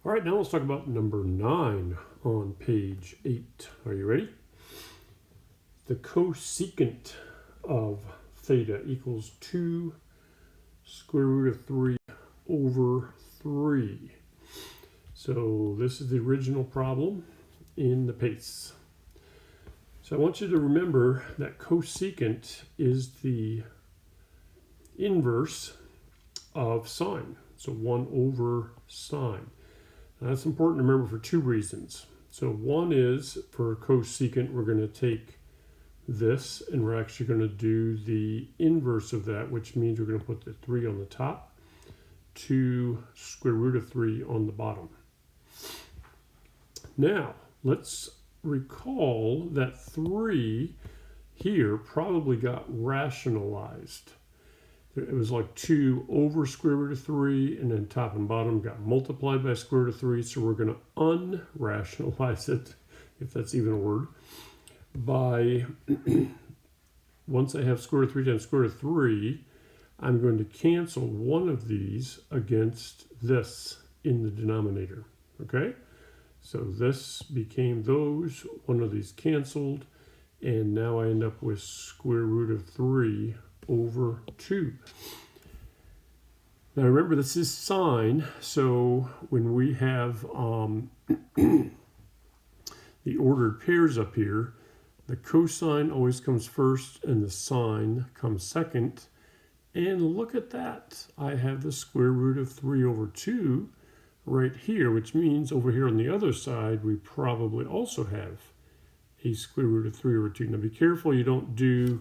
All right, now let's talk about number 9 on page 8. Are you ready? The cosecant of theta equals 2 square root of 3 over 3. So this is the original problem in the PACE. So I want you to remember that cosecant is the inverse of sine. So 1 over sine. Now that's important to remember for two reasons. So one is for cosecant, we're going to take this and we're actually going to do the inverse of that, which means we're going to put the 3 on the top, 2 square root of 3 on the bottom. Now, let's recall that 3 here probably got rationalized. It was like 2 over square root of 3, and then top and bottom got multiplied by square root of 3, so we're going to unrationalize it, if that's even a word, by, once I have square root of 3 times square root of 3, I'm going to cancel one of these against this in the denominator, okay? So this became those, one of these canceled, and now I end up with square root of 3 over 2. Now remember, this is sine, so when we have the ordered pairs up here, the cosine always comes first and the sine comes second. And look at that. I have the square root of 3 over 2 right here, which means over here on the other side, we probably also have a square root of 3 over 2. Now be careful you don't do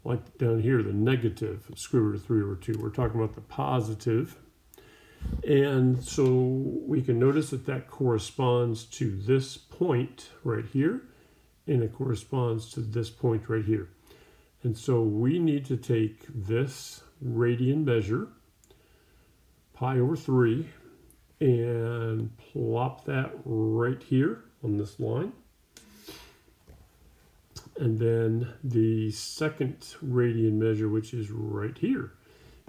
like down here, the negative square root of 3 over 2. We're talking about the positive. And so we can notice that that corresponds to this point right here, and it corresponds to this point right here. And so we need to take this radian measure, pi over 3, and plop that right here on this line. And then the second radian measure, which is right here,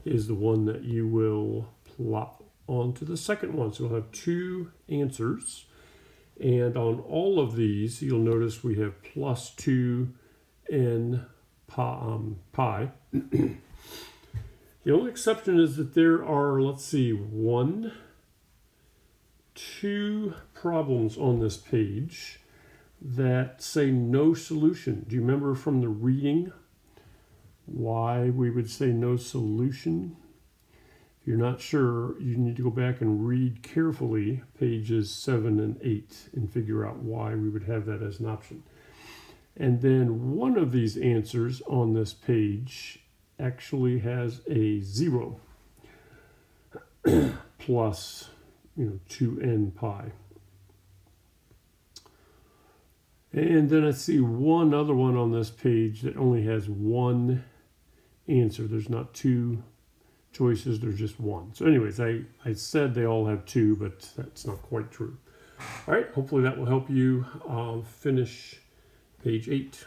is the one that you will plop onto the second one. So we'll have two answers. And on all of these, you'll notice we have plus 2 n pi. The only exception is that there are, let's see, 2 problems on this page that say no solution. Do you remember from the reading why we would say no solution? If you're not sure, you need to go back and read carefully pages 7 and 8 and figure out why we would have that as an option. And then one of these answers on this page actually has a 0 plus 2n pi. And then I see one other one on this page that only has one answer. There's not 2 choices, there's just one. So anyways, I said they all have 2, but that's not quite true. All right, hopefully that will help you finish page 8.